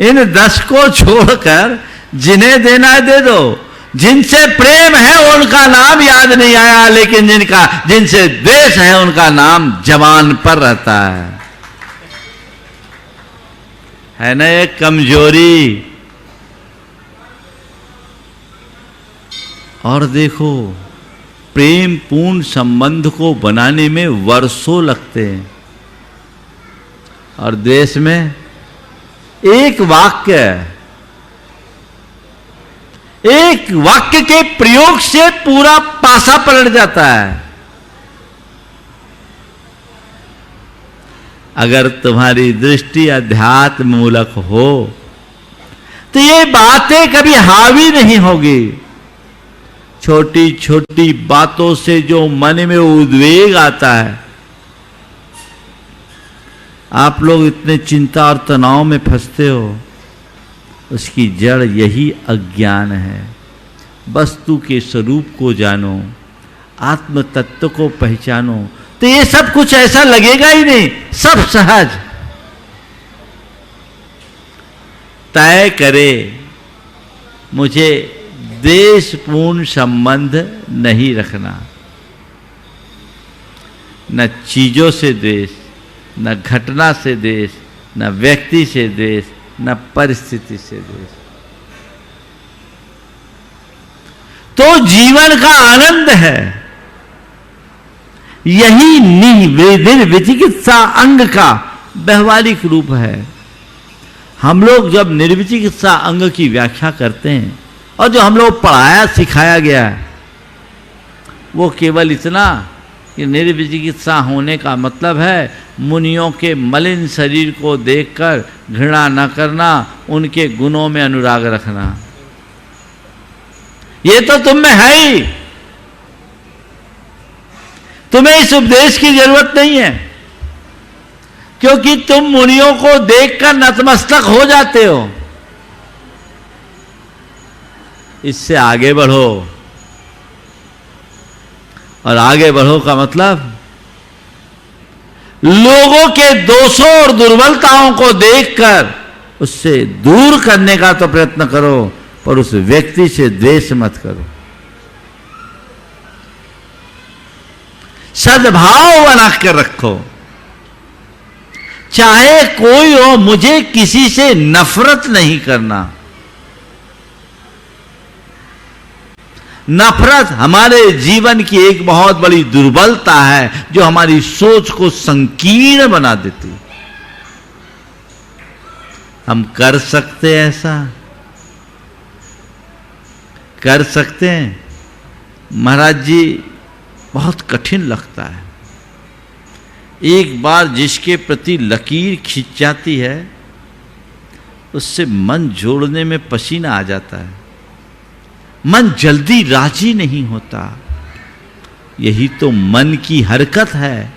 इन 10 को छोड़कर जिन्हें देना है दे दो। जिनसे प्रेम है उनका नाम याद नहीं आया, लेकिन जिनसे द्वेष है उनका नाम जबान पर रहता है ना एक कमजोरी। और देखो, प्रेम पूर्ण संबंध को बनाने में वर्षों लगते हैं, और द्वेष में एक वाक्य के प्रयोग से पूरा पासा पलट जाता है। अगर तुम्हारी दृष्टि अध्यात्म मूलक हो तो ये बातें कभी हावी नहीं होगी। छोटी छोटी बातों से जो मन में उद्वेग आता है, आप लोग इतने चिंता और तनाव में फंसते हो, उसकी जड़ यही अज्ञान है। वस्तु के स्वरूप को जानो, आत्म तत्व को पहचानो, तो ये सब कुछ ऐसा लगेगा ही नहीं, सब सहज। तय करे मुझे द्वेषपूर्ण संबंध नहीं रखना, न चीजों से द्वेष, न घटना से द्वेष, न व्यक्ति से द्वेष, न परिस्थिति से द्वेष। तो जीवन का आनंद है। यही निर्विचिकित्सा अंग का व्यवहारिक रूप है। हम लोग जब निर्विचिकित्सा अंग की व्याख्या करते हैं, और जो हम लोग पढ़ाया सिखाया गया है, वो केवल इतना कि निर्विचिकित्सा होने का मतलब है मुनियों के मलिन शरीर को देखकर घृणा न करना, उनके गुणों में अनुराग रखना। ये तो तुम में है ही। तुम्हें इस उपदेश की जरूरत नहीं है, क्योंकि तुम मुनियों को देखकर नतमस्तक हो जाते हो। इससे आगे बढ़ो, और आगे बढ़ो का मतलब लोगों के दोषों और दुर्बलताओं को देखकर उससे दूर करने का तो प्रयत्न करो, पर उस व्यक्ति से द्वेष मत करो। सद्भाव बना कर रखो। चाहे कोई हो, मुझे किसी से नफरत नहीं करना। नफरत हमारे जीवन की एक बहुत बड़ी दुर्बलता है, जो हमारी सोच को संकीर्ण बना देती। हम कर सकते हैं ऐसा? कर सकते हैं? महाराज जी, बहुत कठिन लगता है। एक बार जिसके प्रति लकीर खिंच जाती है, उससे मन जोड़ने में पसीना आ जाता है। मन जल्दी राजी नहीं होता। यही तो मन की हरकत है।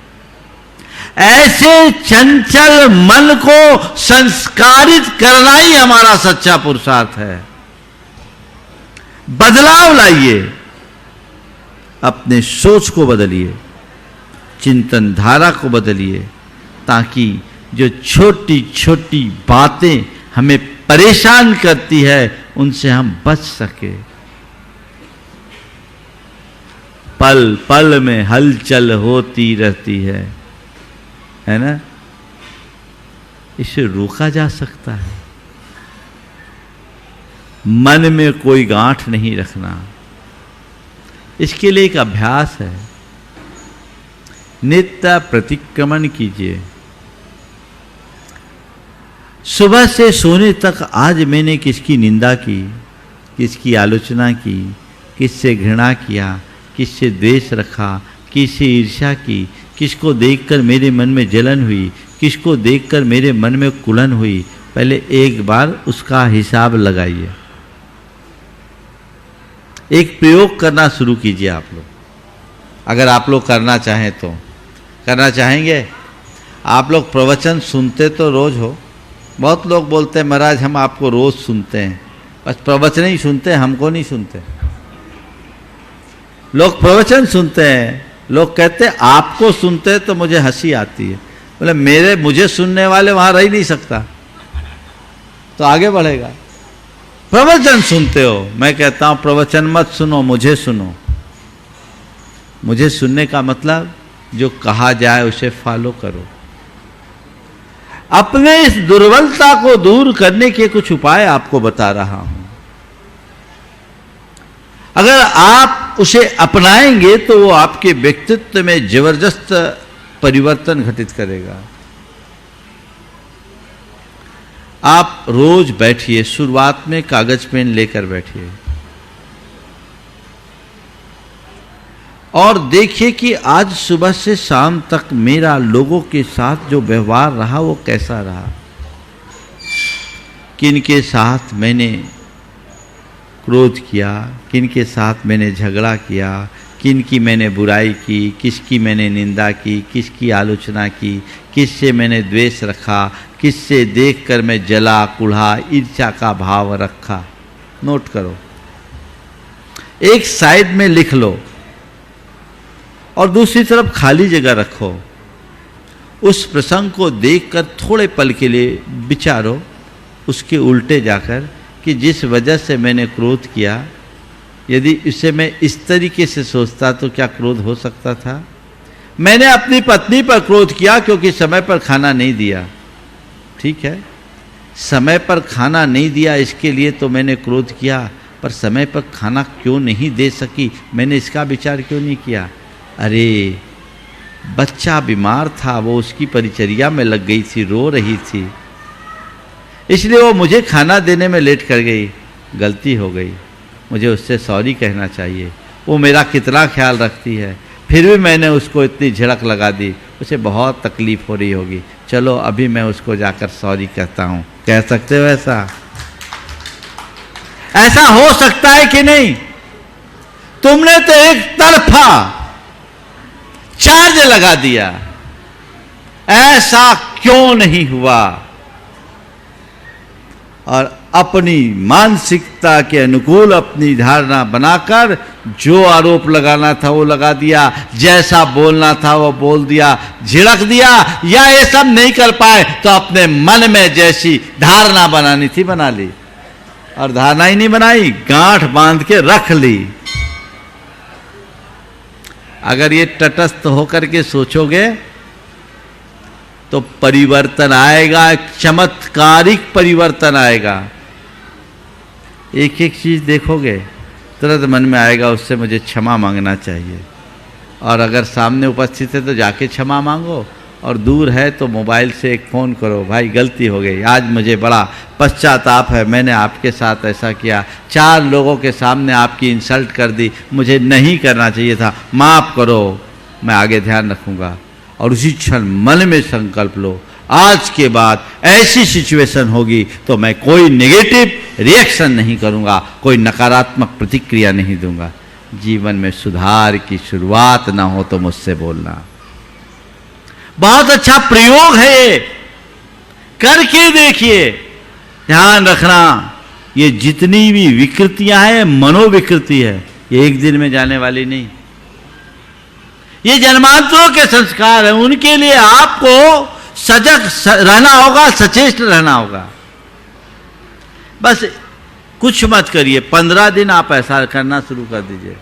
ऐसे चंचल मन को संस्कारित करना ही हमारा सच्चा पुरुषार्थ है। बदलाव लाइए, अपने सोच को बदलिए, चिंतन धारा को बदलिए, ताकि जो छोटी छोटी बातें हमें परेशान करती है, उनसे हम बच सके। पल पल में हलचल होती रहती है ना? इसे रोका जा सकता है। मन में कोई गांठ नहीं रखना। इसके लिए एक अभ्यास है। नित्य प्रतिक्रमण कीजिए। सुबह से सोने तक आज मैंने किसकी निंदा की, किसकी आलोचना की, किससे घृणा किया, किससे द्वेष रखा, किससे ईर्ष्या की, किसको देखकर मेरे मन में जलन हुई, किसको देखकर मेरे मन में कुलन हुई। पहले एक बार उसका हिसाब लगाइए। एक प्रयोग करना शुरू कीजिए आप लोग, अगर आप लोग करना चाहें तो। करना चाहेंगे? आप लोग प्रवचन सुनते तो रोज हो। बहुत लोग बोलते हैं महाराज हम आपको रोज सुनते हैं, बस प्रवचन ही सुनते हैं, हमको नहीं सुनते। लोग प्रवचन सुनते हैं, लोग कहते हैं आपको सुनते तो मुझे हंसी आती है। बोले मुझे सुनने वाले वहां रह ही नहीं सकता, तो आगे बढ़ेगा। प्रवचन सुनते हो, मैं कहता हूं प्रवचन मत सुनो, मुझे सुनो। मुझे सुनने का मतलब जो कहा जाए उसे फॉलो करो। अपने इस दुर्बलता को दूर करने के कुछ उपाय आपको बता रहा हूं। अगर आप उसे अपनाएंगे तो वो आपके व्यक्तित्व में जबरदस्त परिवर्तन घटित करेगा। आप रोज बैठिए, शुरुआत में कागज पेन लेकर बैठिए और देखिए कि आज सुबह से शाम तक मेरा लोगों के साथ जो व्यवहार रहा वो कैसा रहा। किनके साथ मैंने क्रोध किया, किनके साथ मैंने झगड़ा किया, किनकी मैंने बुराई की, किसकी मैंने निंदा की, किसकी आलोचना की, किससे मैंने द्वेष रखा, किससे देखकर मैं जला कुढ़ा ईर्ष्या का भाव रखा। नोट करो, एक साइड में लिख लो और दूसरी तरफ खाली जगह रखो। उस प्रसंग को देखकर थोड़े पल के लिए विचारो, उसके उल्टे जाकर, कि जिस वजह से मैंने क्रोध किया, यदि इसे मैं इस तरीके से सोचता तो क्या क्रोध हो सकता था। मैंने अपनी पत्नी पर क्रोध किया क्योंकि समय पर खाना नहीं दिया। ठीक है, समय पर खाना नहीं दिया इसके लिए तो मैंने क्रोध किया, पर समय पर खाना क्यों नहीं दे सकी, मैंने इसका विचार क्यों नहीं किया। अरे बच्चा बीमार था, वो उसकी परिचर्या में लग गई थी, रो रही थी, इसलिए वो मुझे खाना देने में लेट कर गई। गलती हो गई, मुझे उससे सॉरी कहना चाहिए। वो मेरा कितना ख्याल रखती है, फिर भी मैंने उसको इतनी झड़क लगा दी, उसे बहुत तकलीफ हो रही होगी। चलो अभी मैं उसको जाकर सॉरी कहता हूँ। कह सकते हो ऐसा? ऐसा हो सकता है कि नहीं? तुमने तो एक तरफा चार्ज लगा दिया। ऐसा क्यों नहीं हुआ? और अपनी मानसिकता के अनुकूल अपनी धारणा बनाकर जो आरोप लगाना था वो लगा दिया, जैसा बोलना था वो बोल दिया, झिड़क दिया, या ये सब नहीं कर पाए तो अपने मन में जैसी धारणा बनानी थी बना ली। और धारणा ही नहीं बनाई, गांठ बांध के रख ली। अगर ये तटस्थ होकर के सोचोगे तो परिवर्तन आएगा, एक चमत्कारिक परिवर्तन आएगा। एक एक चीज देखोगे तुरंत मन में आएगा उससे मुझे क्षमा मांगना चाहिए, और अगर सामने उपस्थित है तो जाके क्षमा मांगो, और दूर है तो मोबाइल से एक फ़ोन करो, भाई गलती हो गई, आज मुझे बड़ा पश्चाताप है, मैंने आपके साथ ऐसा किया, 4 लोगों के सामने आपकी इंसल्ट कर दी, मुझे नहीं करना चाहिए था, माफ़ करो, मैं आगे ध्यान रखूँगा। और उसी क्षण मन में संकल्प लो, आज के बाद ऐसी सिचुएशन होगी तो मैं कोई नेगेटिव रिएक्शन नहीं करूँगा, कोई नकारात्मक प्रतिक्रिया नहीं दूंगा। जीवन में सुधार की शुरुआत ना हो तो मुझसे बोलना। बहुत अच्छा प्रयोग है ये, करके देखिए। ध्यान रखना, ये जितनी भी विकृतियां हैं मनोविकृति है, ये एक दिन में जाने वाली नहीं। ये जन्मांतरों के संस्कार हैं, उनके लिए आपको सजग रहना होगा, सचेत रहना होगा। बस कुछ मत करिए, 15 दिन आप ऐसा करना शुरू कर दीजिए,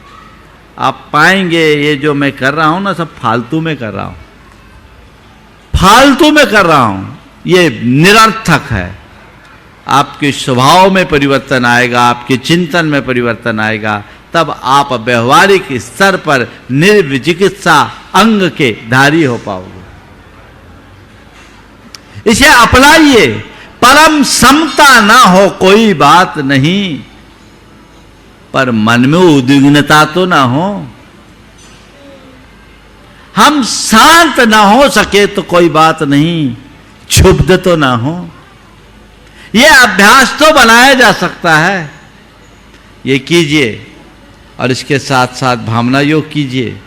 आप पाएंगे ये जो मैं कर रहा हूं ना सब फालतू में कर रहा हूं, फालतू में कर रहा हूं, ये निरर्थक है। आपके स्वभाव में परिवर्तन आएगा, आपके चिंतन में परिवर्तन आएगा, तब आप व्यवहारिक स्तर पर निर्विचिकित्सा अंग के धारी हो पाओगे। इसे अपनाइए। परम समता ना हो कोई बात नहीं, पर मन में उद्विग्नता तो ना हो। हम शांत ना हो सके तो कोई बात नहीं, क्षुब्ध तो ना हो। यह अभ्यास तो बनाया जा सकता है, ये कीजिए। और इसके साथ साथ भावना योग कीजिए,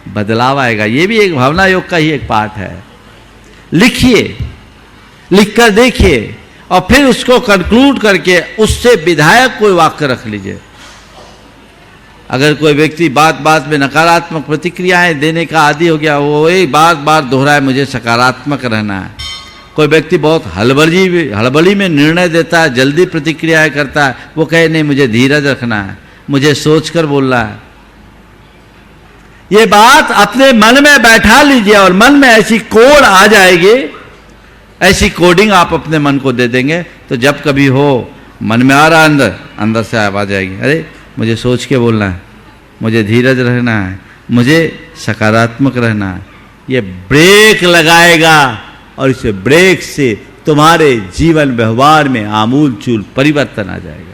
बदलाव आएगा। ये भी एक भावना योग का ही एक पार्ट है। लिखिए, लिखकर देखिए, और फिर उसको कंक्लूड करके उससे विधायक कोई वाक्य रख लीजिए। अगर कोई व्यक्ति बात बात में नकारात्मक प्रतिक्रियाएं देने का आदी हो गया, वो एक बार बार दोहराए मुझे सकारात्मक रहना है। कोई व्यक्ति बहुत हड़बड़ी में निर्णय देता है, जल्दी प्रतिक्रियाएं करता है, वो कहे नहीं मुझे धीरज रखना है, मुझे सोचकर बोलना है। ये बात अपने मन में बैठा लीजिए, और मन में ऐसी कोड आ जाएगी, ऐसी कोडिंग आप अपने मन को दे देंगे, तो जब कभी हो मन में आ रहा अंदर से आवाज आएगी, अरे मुझे सोच के बोलना है, मुझे धीरज रहना है, मुझे सकारात्मक रहना है। ये ब्रेक लगाएगा, और इस ब्रेक से तुम्हारे जीवन व्यवहार में आमूल चूल परिवर्तन आ जाएगा।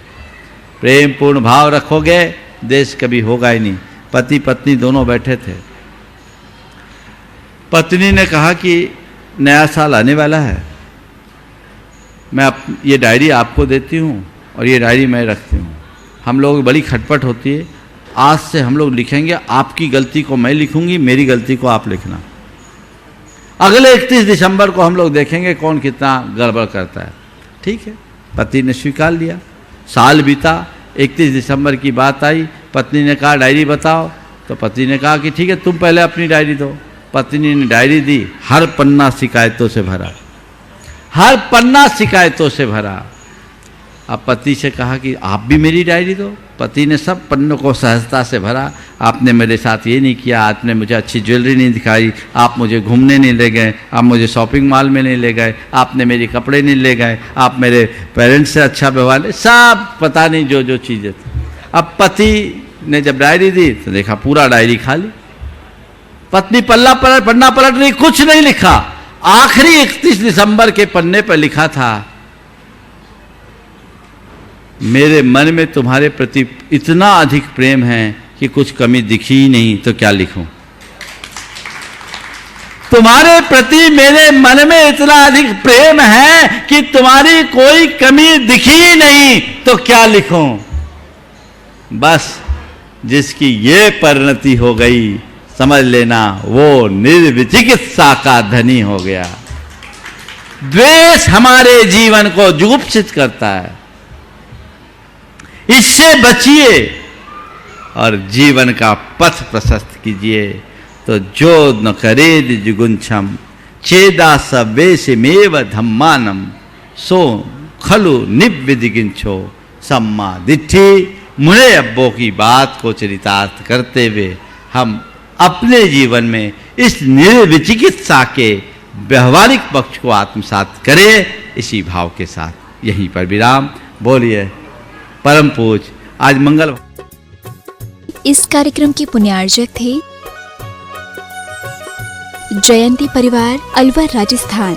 प्रेम पूर्ण भाव रखोगे, देश कभी होगा ही नहीं। पति पत्नी दोनों बैठे थे, पत्नी ने कहा कि नया साल आने वाला है, मैं ये डायरी आपको देती हूँ और ये डायरी मैं रखती हूँ। हम लोग बड़ी खटपट होती है, आज से हम लोग लिखेंगे, आपकी गलती को मैं लिखूंगी, मेरी गलती को आप लिखना। अगले 31 दिसंबर को हम लोग देखेंगे कौन कितना गड़बड़ करता है। ठीक है, पति ने स्वीकार लिया। साल बीता, 31 दिसंबर की बात आई, पत्नी ने कहा डायरी बताओ, तो पति ने कहा कि ठीक है तुम पहले अपनी डायरी दो। पत्नी ने डायरी दी, हर पन्ना शिकायतों से भरा, हर पन्ना शिकायतों से भरा। अब पति से कहा कि आप भी मेरी डायरी दो। पति ने सब पन्नों को सहजता से भरा। आपने मेरे साथ ये नहीं किया, आपने मुझे अच्छी ज्वेलरी नहीं दिखाई, आप मुझे घूमने नहीं ले गए, आप मुझे शॉपिंग मॉल में नहीं ले गए, आपने मेरे कपड़े नहीं ले गए, आप मेरे पेरेंट्स से अच्छा व्यवहार नहीं, सब पता नहीं जो जो चीज़ें थी। अब पति ने जब डायरी दी तो देखा पूरा डायरी खाली। पत्नी पन्ना पलट रही, कुछ नहीं लिखा। आखिरी 31 दिसंबर के पन्ने पर लिखा था, मेरे मन में तुम्हारे प्रति इतना अधिक प्रेम है कि कुछ कमी दिखी ही नहीं, तो क्या लिखूं। तुम्हारे प्रति मेरे मन में इतना अधिक प्रेम है कि तुम्हारी कोई कमी दिखी ही नहीं, तो क्या लिखूं। बस जिसकी ये परिणति हो गई, समझ लेना वो निर्विचिकित्सा का धनी हो गया। द्वेष हमारे जीवन को जुगुप्सित करता है, इससे बचिए और जीवन का पथ प्रशस्त कीजिए। तो जो न करेद जुगुंछम चेदा सवेशमेव धम्मानम सो खलु निव्विदिगिंछो सम्मा दिट्ठी मुने अब्बों की बात को चरितार्थ करते हुए हम अपने जीवन में इस निर्विचिकित्सा के व्यवहारिक पक्ष को आत्मसात करें। इसी भाव के साथ यहीं पर विराम। बोलिए परम पूज्य आज मंगल। इस कार्यक्रम के पुण्यार्जक थे जयंती परिवार, अलवर, राजस्थान।